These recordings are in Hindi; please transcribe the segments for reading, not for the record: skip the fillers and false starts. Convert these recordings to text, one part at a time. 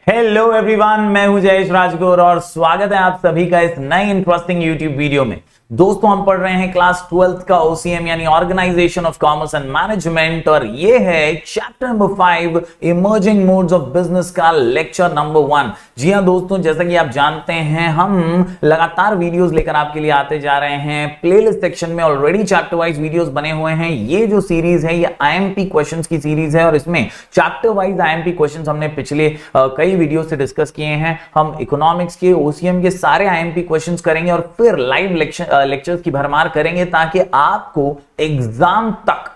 हेलो एवरीवन, मैं हूं जयेश राजगुर और स्वागत है आप सभी का इस नई इंटरेस्टिंग यूट्यूब वीडियो में। दोस्तों, हम पढ़ रहे हैं क्लास 12th का ओसीएम यानी organisation of commerce and management और ये है chapter number 5 emerging modes of business का लेक्चर नंबर 1। जी हां दोस्तों, जैसा कि आप जानते हैं हम लगातार वीडियोस लेकर आपके लिए आते जा रहे हैं। प्लेलिस्ट सेक्शन में ऑलरेडी चैप्टर वाइज वीडियोस बने हुए हैं। ये जो सीरीज है ये आईएमपी क्वेश्चंस की सीरीज है और इसमें चैप्टर वाइज आईएमपी क्वेश्चंस हमने पिछले कई वीडियो से डिस्कस किए हैं। हम इकोनॉमिक्स के ओसीएम के सारे आईएमपी क्वेश्चंस करेंगे और फिर लाइव लेक्चर्स की भरमार करेंगे ताकि आपको एग्जाम तक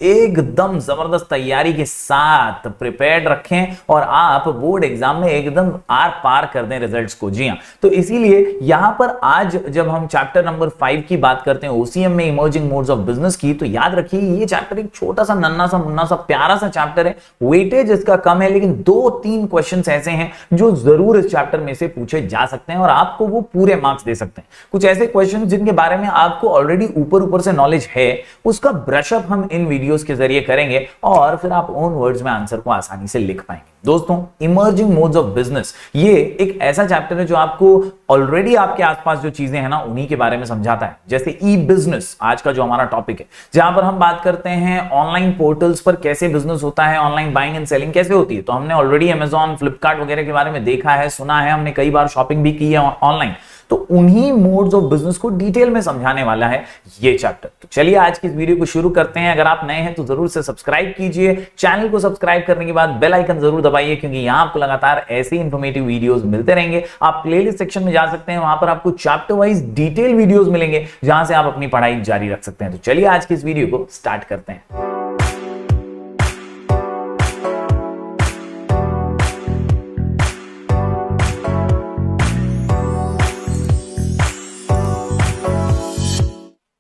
एकदम जबरदस्त तैयारी के साथ प्रिपेयर्ड रखें और आप बोर्ड एग्जाम में एकदम आर पार कर दें रिजल्ट्स को। जी हां, तो इसीलिए यहां पर आज जब हम चैप्टर नंबर 5 की बात करते हैं ओसीएम में इमर्जिंग मोड्स ऑफ बिजनेस की, तो याद रखिए ये चैप्टर एक छोटा सा नन्ना सा मुन्ना सा प्यारा सा चैप्टर है। वेटेज इसका कम है लेकिन 2-3 क्वेश्चंस ऐसे हैं जो जरूर इस चैप्टर में से पूछे जा सकते हैं और आपको वो पूरे मार्क्स दे सकते हैं। कुछ ऐसे क्वेश्चंस जिनके बारे में आपको ऑलरेडी ऊपर से नॉलेज है, उसका ब्रशअप हम इन वीडियोस के जरिए करेंगे और फिर आप ओन वर्ड्स में आंसर को आसानी से लिख पाएंगे। दोस्तों, इमर्जिंग मोड्स ऑफ बिजनेस ये एक ऐसा चैप्टर है जो आपको ऑलरेडी आपके आसपास जो चीजें हैं ना उन्हीं के बारे में समझाता है। जैसे ई बिजनेस आज का जो हमारा टॉपिक है, जहां पर हम बात करते हैं ऑनलाइन पोर्टल्स पर कैसे बिजनेस होता है, ऑनलाइन बाइंग एंड सेलिंग कैसे होती है। तो हमने ऑलरेडी अमेजॉन, फ्लिपकार्ट वगैरह के बारे में देखा है, सुना है, हमने कई बार शॉपिंग भी की है ऑनलाइन। तो उन्हीं मोड्स ऑफ बिजनेस को डिटेल में समझाने वाला है ये चैप्टर। तो चलिए आज की इस वीडियो को शुरू करते हैं। अगर आप नए हैं तो जरूर से सब्सक्राइब कीजिए। चैनल को सब्सक्राइब करने के बाद बेल आइकन जरूर दबाइए क्योंकि यहां आपको लगातार ऐसे इंफॉर्मेटिव वीडियोस मिलते रहेंगे। आप प्लेलिस्ट सेक्शन में जा सकते हैं, वहां पर आपको चैप्टर वाइज डिटेल वीडियोस मिलेंगे जहां से आप अपनी पढ़ाई जारी रख सकते हैं। तो चलिए आज की इस वीडियो को स्टार्ट करते हैं।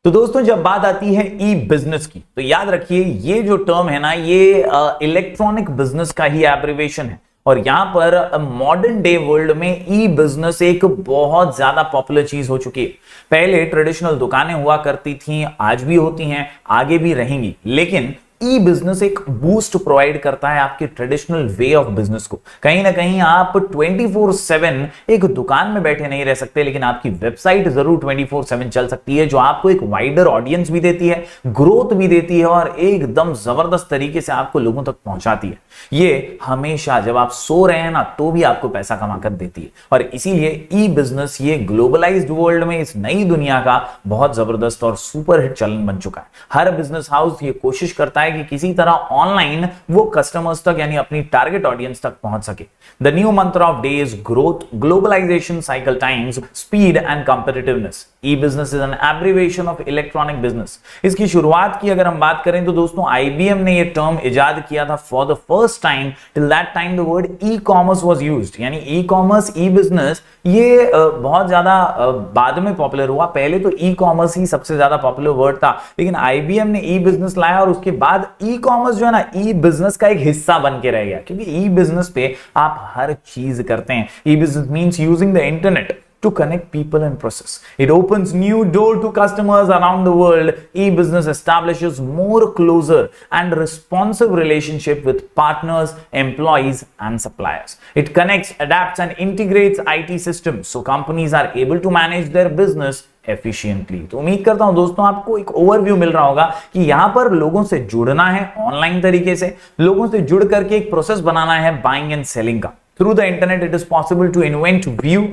तो दोस्तों, जब बात आती है ई बिजनेस की तो याद रखिए ये जो टर्म है ना ये इलेक्ट्रॉनिक बिजनेस का ही एब्रिविएशन है और यहां पर मॉडर्न डे वर्ल्ड में ई बिजनेस एक बहुत ज्यादा पॉपुलर चीज हो चुकी है। पहले ट्रेडिशनल दुकानें हुआ करती थी, आज भी होती हैं, आगे भी रहेंगी, लेकिन ई बिजनेस एक बूस्ट प्रोवाइड करता है आपके ट्रेडिशनल वे ऑफ बिजनेस को। कहीं ना कहीं आप 24/7 एक दुकान में बैठे नहीं रह सकते, लेकिन आपकी वेबसाइट जरूर 24/7 चल सकती है जो आपको एक वाइडर ऑडियंस भी देती है, ग्रोथ भी देती है और एकदम जबरदस्त तरीके से आपको लोगों तक पहुंचाती है। ये हमेशा जब आप सो रहे हैं ना तो भी आपको पैसा कमा कर देती है और इसीलिए ई बिजनेस ये ग्लोबलाइज्ड वर्ल्ड में इस नई दुनिया का बहुत जबरदस्त और सुपर हिट चलन बन चुका है। हर बिजनेस हाउस ये कोशिश करता है कि किसी तरह ऑनलाइन वो कस्टमर्स तक यानी अपनी टारगेट ऑडियंस तक पहुंच सके। The new mantra of day is growth, globalisation, cycle times, speed and competitiveness. E business is an abbreviation of electronic business. इसकी शुरुआत की अगर हम बात करें तो दोस्तों आईबीएम ने ये टर्म इजाद किया था for the first time. Till that time the word e commerce was used, यानी ई कॉमर्स, ई बिजनेस ये बहुत ज्यादा बाद में पॉपुलर हुआ। पहले तो ई कॉमर्स ही सबसे ज्यादा पॉपुलर वर्ड था, लेकिन आईबीएम ने ई बिजनेस लाया और उसके बाद ई कॉमर्स जो है ना ई बिजनेस का एक हिस्सा बन के रह गया क्योंकि ई बिजनेस पे आप हर चीज करते हैं। E business means using the internet to connect people and process. It opens new door to customers around the world. E-business establishes more closer and responsive relationship with partners, employees and suppliers. It connects, adapts and integrates IT systems so companies are able to manage their business efficiently. तो उम्मीद करता हूं दोस्तों आपको एक ओवरव्यू मिल रहा होगा कि यहां पर लोगों से जुड़ना है ऑनलाइन तरीके से, लोगों से जुड़ करके एक प्रोसेस बनाना है बाइंग एंड सेलिंग का। Through the internet, it is possible to invent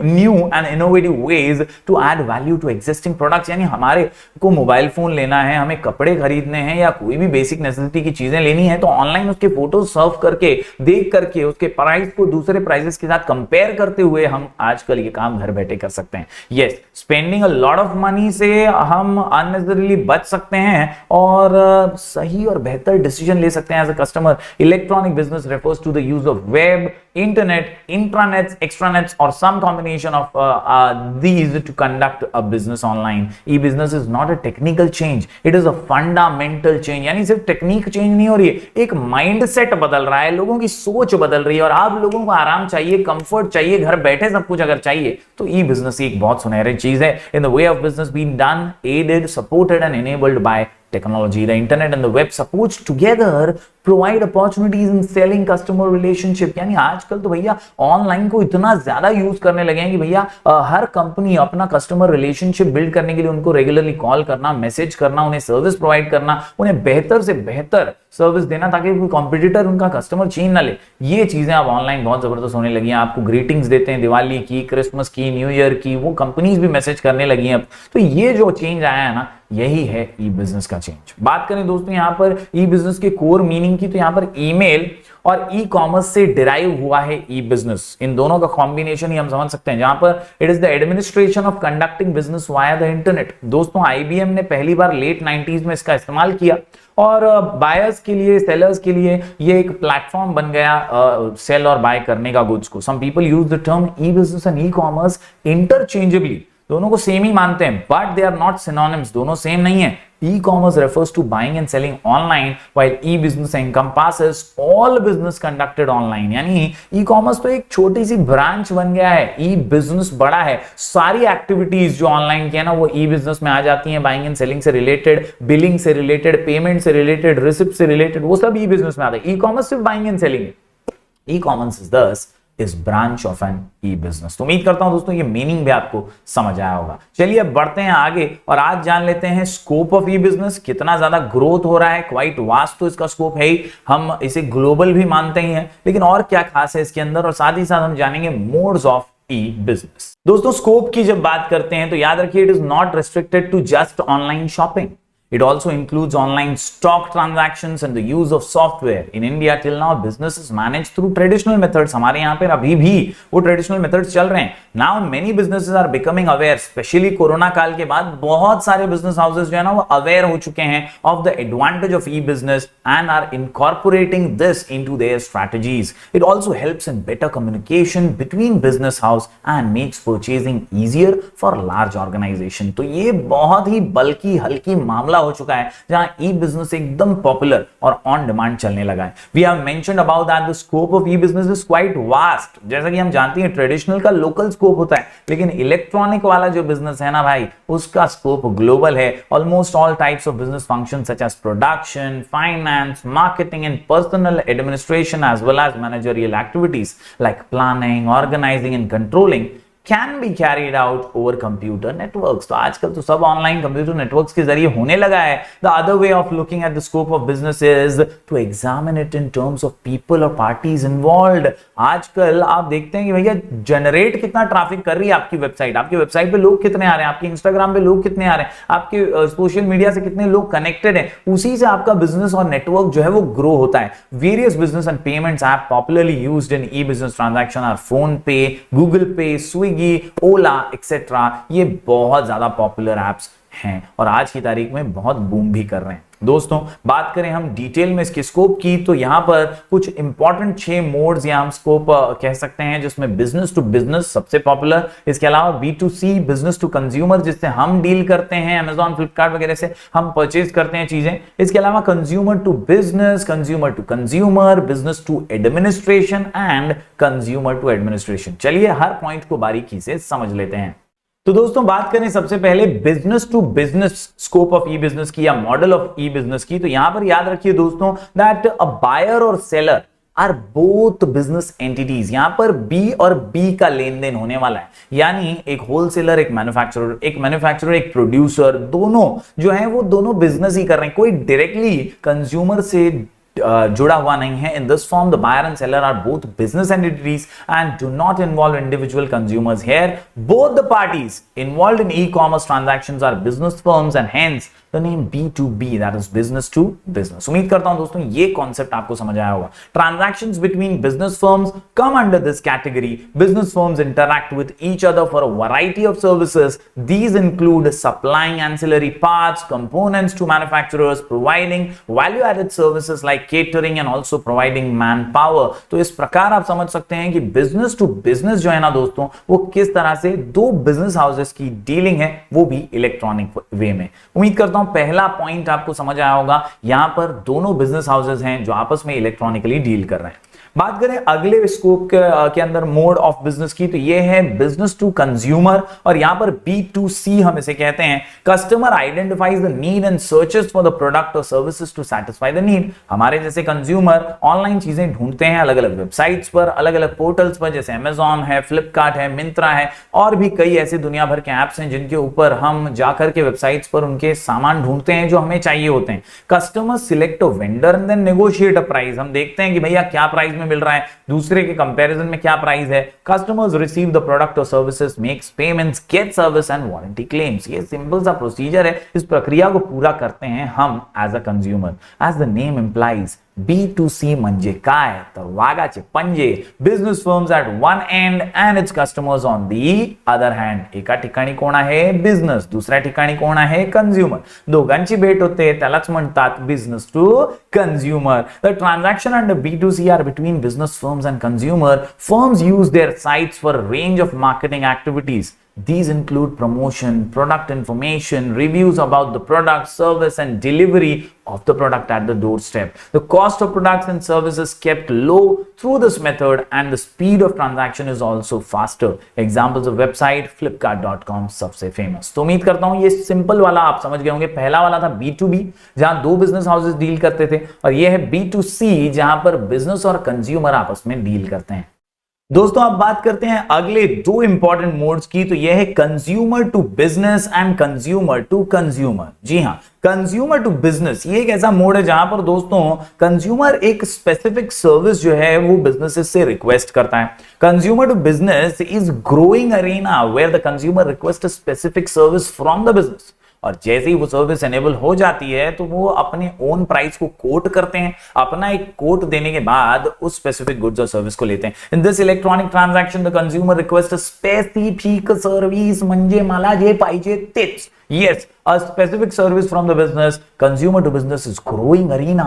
new and innovative ways to add value to existing products. यानी हमारे को मोबाइल फोन लेना है, हमें कपड़े खरीदने हैं या कोई भी बेसिक नेसेसिटी की चीजें लेनी है तो ऑनलाइन उसके फोटो सर्व करके, देख करके उसके प्राइस को दूसरे प्राइसेस के साथ कंपेयर करते हुए हम आजकल ये काम घर बैठे कर सकते हैं। Yes, spending a lot of money से हम अननेसेसरीली बच सकते हैं और सही और बेहतर डिसीजन ले सकते हैं as a customer. Electronic business refers to the use of web, internet, intranets, extranets or some combination of these to conduct a business online. E-business is not a technical change, it is a fundamental change. यानी सिर्फ टेक्निक चेंज नहीं हो रही है, एक माइंडसेट बदल रहा है, लोगों की सोच बदल रही है और आप लोगों को आराम चाहिए, कंफर्ट चाहिए, घर बैठे सब कुछ अगर चाहिए तो ई-बिजनेस एक बहुत सुनहरी चीज है। In the way of business being done, aided, supported and enabled by technology, the internet and the web supports together provide opportunities in selling customer relationship। यानी आजकल तो भैया ऑनलाइन को इतना ज्यादा यूज करने लगे हैं कि भैया हर कंपनी अपना कस्टमर रिलेशनशिप बिल्ड करने के लिए उनको रेगुलरली कॉल करना, मैसेज करना, उन्हें सर्विस प्रोवाइड करना, उन्हें बेहतर से बेहतर सर्विस देना ताकि कोई कॉम्पिटिटर उनका कस्टमर छीन ना ले। ये चीजें अब ऑनलाइन बहुत जबरदस्त होने लगी हैं। आपको ग्रीटिंग्स देते हैं दिवाली की, क्रिसमस की, न्यू ईयर की, वो कंपनीज भी मैसेज करने लगी हैं अब। तो ये जो चेंज आया है ना, यही है ई बिजनेस का चेंज। बात करें दोस्तों यहाँ पर ई बिजनेस के कोर मीनिंग की, तो यहाँ पर ईमेल और ई कॉमर्स से डिराइव हुआ है ई बिजनेस। इन दोनों का कॉम्बिनेशन ही हम समझ सकते हैं, जहां पर it is the administration of conducting business via the internet. दोस्तों आईबीएम ने पहली बार लेट 90s में इसका इस्तेमाल किया और बायर्स के लिए, सेलर्स के लिए ये एक प्लेटफॉर्म बन गया सेल और बाय करने का गुड्स को। Some people use the term E business and E commerce interchangeably, दोनों को सेम ही मानते हैं, but they are not synonyms, दोनों सेम नहीं है। E-commerce refers to buying and selling online, while e-business encompasses all business conducted online। यानी e-commerce तो एक छोटी सी ब्रांच बन गया है, e-business बड़ा है। सारी एक्टिविटीज जो ऑनलाइन की है ना, वो e-business में आ जाती हैं। बाइंग एंड सेलिंग से रिलेटेड, बिलिंग से रिलेटेड, पेमेंट से रिलेटेड, रिसिप्ट से रिलेटेड, वो सब e-business में आता है। e-commerce सिर्फ बाइंग एंड सेलिंग है। e-commerce is thus इस branch of an E business. तो उम्मीद करता हूं दोस्तों ये मीनिंग भी आपको समझ आया होगा। चलिए अब बढ़ते हैं आगे और आज जान लेते हैं स्कोप ऑफ ई बिजनेस, कितना ज्यादा ग्रोथ हो रहा है। क्वाइट वास्ट तो इसका स्कोप है ही, हम इसे ग्लोबल भी मानते ही हैं, लेकिन और क्या खास है इसके अंदर, और साथ ही साथ हम जानेंगे मोड्स ऑफ ई बिजनेस। दोस्तों स्कोप की जब बात करते हैं तो याद रखिए it is not restricted to just online shopping. It also includes online stock transactions and the use of software. In India, till now, business is managed through traditional methods. हमारे यहाँ पे अभी भी वो traditional methods चल रहे हैं। Now, many businesses are becoming aware, especially corona काल के बाद बहुत सारे business houses जो है ना वो aware हो चुके हैं of the advantage of e-business and are incorporating this into their strategies. It also helps in better communication between business house and makes purchasing easier for large organization. तो ये बहुत ही बल्कि हल्की मामला हो चुका है जहां ई बिजनेस एकदम पॉपुलर और ऑन डिमांड चलने लगा है। We have mentioned about that the scope of E business is quite vast. जैसा कि हम जानते हैं ट्रेडिशनल का लोकल स्कोप होता है, लेकिन इलेक्ट्रॉनिक वाला जो बिजनेस है ना भाई, उसका स्कोप ग्लोबल है। Almost all types of business function such as production, finance, marketing and personal administration as well as managerial activities like planning, organising and controlling can be carried out over computer networks। तो आजकल तो सब ऑनलाइन कंप्यूटर नेटवर्क्स के जरिए होने लगा है। The other way of looking at the scope of business is to examine it in terms of people or parties involved। आजकल आप देखते हैं कि भैया जनरेट कितना ट्रैफिक कर रही है आपकी वेबसाइट पे लोग कितने आ रहे हैं, आपके इंस्टाग्राम पे लोग कितने आ रहे हैं, आपके सोशल मीडिया से कितने लोग कनेक्टेड हैं, उसी से आपका बिजनेस और नेटवर्क जो है वो ग्रो होता है। Various business and payments app popularly used in E business transaction are PhonePe, Google pay, Swiggy, Ola etcetera. ये बहुत ज्यादा पॉपुलर एप्स हैं और आज की तारीख में बहुत बूम भी कर रहे हैं। दोस्तों बात करें हम डिटेल में इसके स्कोप की, तो यहां पर कुछ इंपॉर्टेंट 6 मोड्स या हम स्कोप कह सकते हैं, जिसमें बिजनेस टू बिजनेस सबसे पॉपुलर। इसके अलावा B2C बिजनेस टू कंज्यूमर, जिससे हम डील करते हैं, अमेजॉन, फ्लिपकार्ट वगैरह से हम परचेज करते हैं चीजें। इसके अलावा consumer to business, consumer to consumer, business to administration and consumer to administration. चलिए हर पॉइंट को बारीकी से समझ लेते हैं। तो दोस्तों बात करें सबसे पहले business to business scope of E business की या मॉडल ऑफ ई बिजनेस की, तो यहां पर याद रखिए दोस्तों दैट अ बायर और seller are both business entities. यहां पर बी और बी का लेन देन होने वाला है, यानी एक होलसेलर, एक मैन्युफैक्चरर, एक प्रोड्यूसर, दोनों जो है वो दोनों बिजनेस ही कर रहे हैं, कोई डायरेक्टली कंज्यूमर से जुड़ा हुआ नहीं है। In this form, the buyer and seller are both business entities and do not involve individual consumers. Here, both the parties involved in e-commerce transactions are business firms and hence the name B2B, that is business to business। उम्मीद करता हूं दोस्तों ये कॉन्सेप्ट आपको समझ आया होगा। Transactions between business firms come under this category। Business firms interact with each other for a variety of services. These include supplying ancillary parts, components to manufacturers, providing value-added services like catering and also providing manpower। तो इस प्रकार आप समझ सकते हैं कि बिजनेस टू बिजनेस जो है ना दोस्तों, वो किस तरह से दो बिजनेस हाउसेस की डीलिंग है, वो भी इलेक्ट्रॉनिक वे में। उम्मीद करता हूं पहला पॉइंट आपको समझ आया होगा। यहां पर दोनों बिजनेस हाउसेस हैं जो आपस में इलेक्ट्रॉनिकली डील कर रहे हैं। बात करें अगले स्कोप के अंदर मोड ऑफ बिजनेस की, तो ये है बिजनेस टू कंज्यूमर, और यहां पर B2C हम इसे कहते हैं। Customer identifies the need and searches for the product और services to satisfy the need. हमारे जैसे कंज्यूमर ऑनलाइन चीजें ढूंढते हैं अलग अलग वेबसाइट्स पर, अलग अलग पोर्टल्स पर, जैसे Amazon है, फ्लिपकार्ट है, मिंत्रा है, और भी कई ऐसे दुनिया भर के ऐप्स हैं जिनके ऊपर हम जाकर के वेबसाइट्स पर उनके सामान ढूंढते हैं जो हमें चाहिए होते हैं। Customer select a vendor and then negotiate a price. हम देखते हैं कि भैया क्या प्राइस में मिल रहा है, दूसरे के कंपैरिजन में क्या प्राइस है। कस्टमर्स रिसीव द प्रोडक्ट और services, makes payments, get service and warranty claims. ये सिंपल सा प्रोसीजर है, इस प्रक्रिया को पूरा करते हैं हम as a consumer. As the name implies, B2C म्हणजे काय, तर वाघाचे पंजे, business firms at one end and its customers on the other hand. एका ठिकाणी कोण आहे बिझनेस, दुसऱ्या ठिकाणी कोण आहे कंझ्युमर, दोघांची भेट होते, त्यालाच म्हणतात business to consumer. The transaction under B2C are between business firms and consumer. Firms use their sites for range of marketing activities. These include promotion, product information, reviews about the product, service and delivery of the product at the doorstep. The cost of products and services kept low through this method and the speed of transaction is also faster. Examples of website flipkart.com सबसे famous। तो उम्मीद करता हूं ये सिंपल वाला आप समझ गए होंगे। पहला वाला था B2B जहां दो बिजनेस हाउसेस डील करते थे, और ये है B2C जहां पर बिजनेस और कंज्यूमर आपस में डील करते हैं। दोस्तों अब बात करते हैं अगले दो इंपॉर्टेंट मोड्स की, तो यह है consumer to business and consumer to consumer. जी हां, कंज्यूमर टू बिजनेस ये एक ऐसा मोड है जहां पर दोस्तों कंज्यूमर एक स्पेसिफिक सर्विस जो है वो बिजनेसेस से रिक्वेस्ट करता है। Consumer to business is growing arena where the consumer request a specific service from the business, और जैसे ही वो सर्विस एनेबल हो जाती है तो वो अपने ओन प्राइस को कोट करते हैं। अपना एक कोट देने के बाद उस स्पेसिफिक गुड्स और सर्विस को लेते हैं। In this electronic transaction the consumer request a specific service, म्हणजे मला जे पाहिजे तेच। Yes, a specific service from the business. Consumer to business is growing arena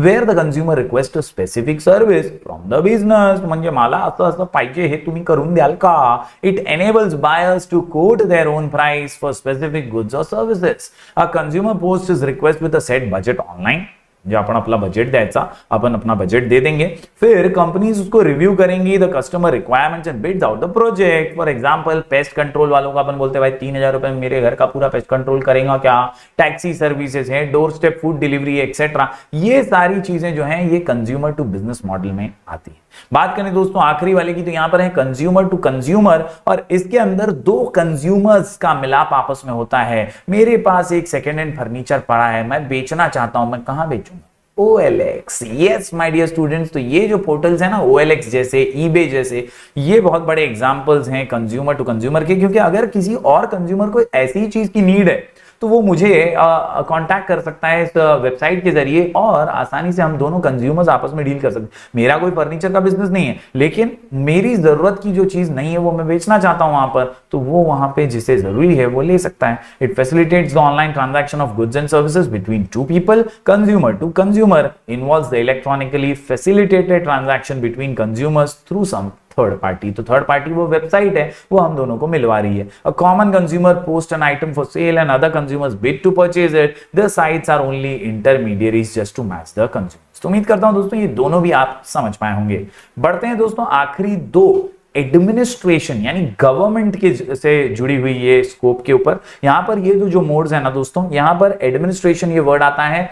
where the consumer requests a specific service from the business. म्हणजे मला असं असं पाहिजे, हे तुम्ही करून द्याल का? It enables buyers to quote their own price for specific goods or services. A consumer posts his request with a set budget online. जो अपन अपना बजट द्यायचा, अपन अपना बजट दे देंगे, फिर कंपनीज उसको रिव्यू करेंगी, the customer requirements and bids out the project. For example pest control वालों का अपन बोलते हैं भाई 3000 रुपए में मेरे घर का पूरा पेस्ट कंट्रोल करेगा क्या। टैक्सी सर्विसेज है, door step food delivery etcetera, ये सारी चीजें जो हैं ये कंज्यूमर टू बिजनेस मॉडल में आती है। बात करें दोस्तों आखिरी वाले की, तो यहां पर है कंज्यूमर टू कंज्यूमर, और इसके अंदर दो कंज्यूमर्स का मिलाप आपस में होता है। मेरे पास एक सेकेंड हैंड फर्नीचर पड़ा है, मैं बेचना चाहता हूं, मैं कहां बेचूंगा? OLX। Yes my dear students, तो ये जो पोर्टल्स हैं ना OLX जैसे, eBay जैसे, ये बहुत बड़े एग्जांपल्स हैं कंज्यूमर टू कंज्यूमर के। क्योंकि अगर किसी और कंज्यूमर को ऐसी चीज की नीड है तो वो मुझे कांटेक्ट कर सकता है इस वेबसाइट के जरिए, और आसानी से हम दोनों कंज्यूमर्स आपस में डील कर सकते हैं। मेरा कोई फर्नीचर का बिजनेस नहीं है, लेकिन मेरी जरूरत की जो चीज नहीं है वो मैं बेचना चाहता हूं वहां पर, तो वो वहां पे जिसे जरूरी है वो ले सकता है। It facilitates the online transaction of goods and services between two people. Consumer to consumer involves the electronically facilitated transaction between consumers through some third party. तो थर्ड पार्टी वो वेबसाइट है, वो हम दोनों को मिलवा रही है। A common consumer post an item for sale and other consumers bid to purchase it. The sites are only intermediaries just to match the consumers. तो उम्मीद करता हूं दोस्तों ये दोनों भी आप समझ पाए होंगे। बढ़ते हैं दोस्तों आखिरी दो एडमिनिस्ट्रेशन यानी गवर्नमेंट के से जुड़ी हुई ये स्कोप के ऊपर। यहां पर ये जो मोड्स है ना दोस्तों, यहां पर एडमिनिस्ट्रेशन ये वर्ड आता है।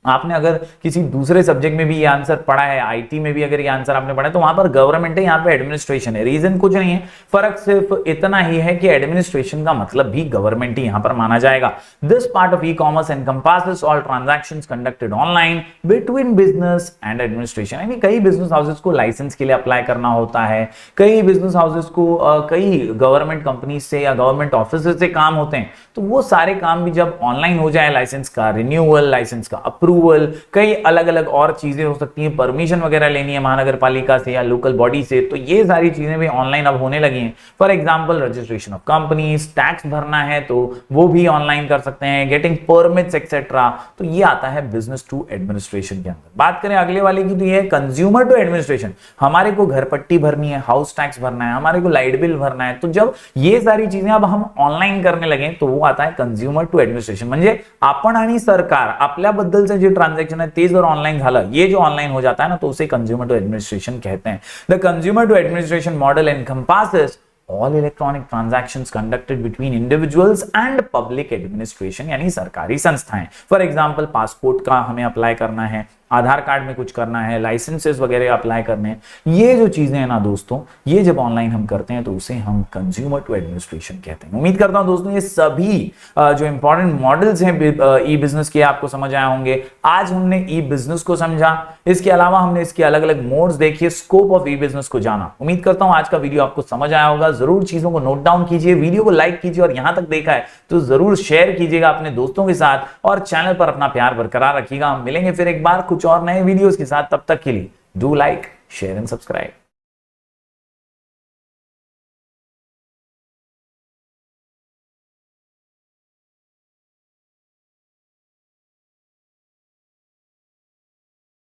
आपने अगर किसी दूसरे सब्जेक्ट में भी ये आंसर पढ़ा है, आईटी में भी अगर ये आंसर आपने पढ़ा है, तो वहां पर गवर्नमेंट है, यहाँ पे एडमिनिस्ट्रेशन है। रीजन कुछ नहीं है, फर्क सिर्फ इतना ही है कि एडमिनिस्ट्रेशन का मतलब भी गवर्नमेंट ही यहां पर माना जाएगा। This part of e commerce encompasses all transactions conducted online between business and administration. यानी कई बिजनेस हाउसेस को लाइसेंस के लिए अप्लाई करना होता है, कई बिजनेस हाउसेस को कई गवर्नमेंट कंपनी से या गवर्नमेंट ऑफिस से काम होते हैं, तो वो सारे काम भी जब ऑनलाइन हो जाए, लाइसेंस का रिन्यूअल, लाइसेंस का अप्रूवल, कई अलग अलग और चीजें हो सकती हैं, परमिशन वगैरह लेनी है महानगर पालिका से या लोकल बॉडी से, तो ये सारी चीजें भी ऑनलाइन अब होने लगी हैं। For example registration of companies, tax भरना है तो वो भी ऑनलाइन कर सकते हैं, गेटिंग परमिट्स एक्सेट्रा। तो ये आता है बिजनेस टू एडमिनिस्ट्रेशन के अंदर। बात करें अगले वाले की, तो ये है कंज्यूमर टू एडमिनिस्ट्रेशन। हमारे को घर पट्टी भरनी है, हाउस टैक्स भरना है, हमारे को लाइट बिल भरना है, तो जब ये सारी चीजें अब हम ऑनलाइन करने लगे तो वो आता है कंज्यूमर टू एडमिनिस्ट्रेशन। म्हणजे आपण आणि सरकार आपल्याबद्दलचं से जो ट्रांजैक्शन है तेज और ऑनलाइन झालं, ये जो ऑनलाइन हो जाता है ना, तो उसे कंज्यूमर टू एडमिनिस्ट्रेशन कहते हैं। The consumer to administration model encompasses all electronic transactions conducted between individuals and public administration, यानी सरकारी संस्थाएं। फॉर एग्जाम्पल पासपोर्ट का हमें अप्लाई करना है, आधार कार्ड में कुछ करना है, लाइसेंसेस वगैरह अप्लाई करने हैं, ये जो चीजें हैं ना दोस्तों, ये जब ऑनलाइन हम करते हैं तो उसे हम कंज्यूमर टू एडमिनिस्ट्रेशन कहते हैं। उम्मीद करता हूं दोस्तों ये सभी जो इंपॉर्टेंट मॉडल्स हैं ई बिजनेस के आपको समझ आए होंगे। आज हमने ई बिजनेस को समझा, इसके अलावा हमने इसके अलग अलग मोड्स देखे, स्कोप ऑफ ई बिजनेस को जाना। उम्मीद करता हूं आज का वीडियो आपको समझ आया होगा। जरूर चीजों को नोट डाउन कीजिए, वीडियो को लाइक कीजिए और यहां तक देखा है तो जरूर शेयर कीजिएगा अपने दोस्तों के साथ और चैनल पर अपना प्यार बरकरार रखिएगा। हम मिलेंगे फिर एक बार कुछ और नए वीडियोस के साथ, तब तक के लिए do like, share and subscribe.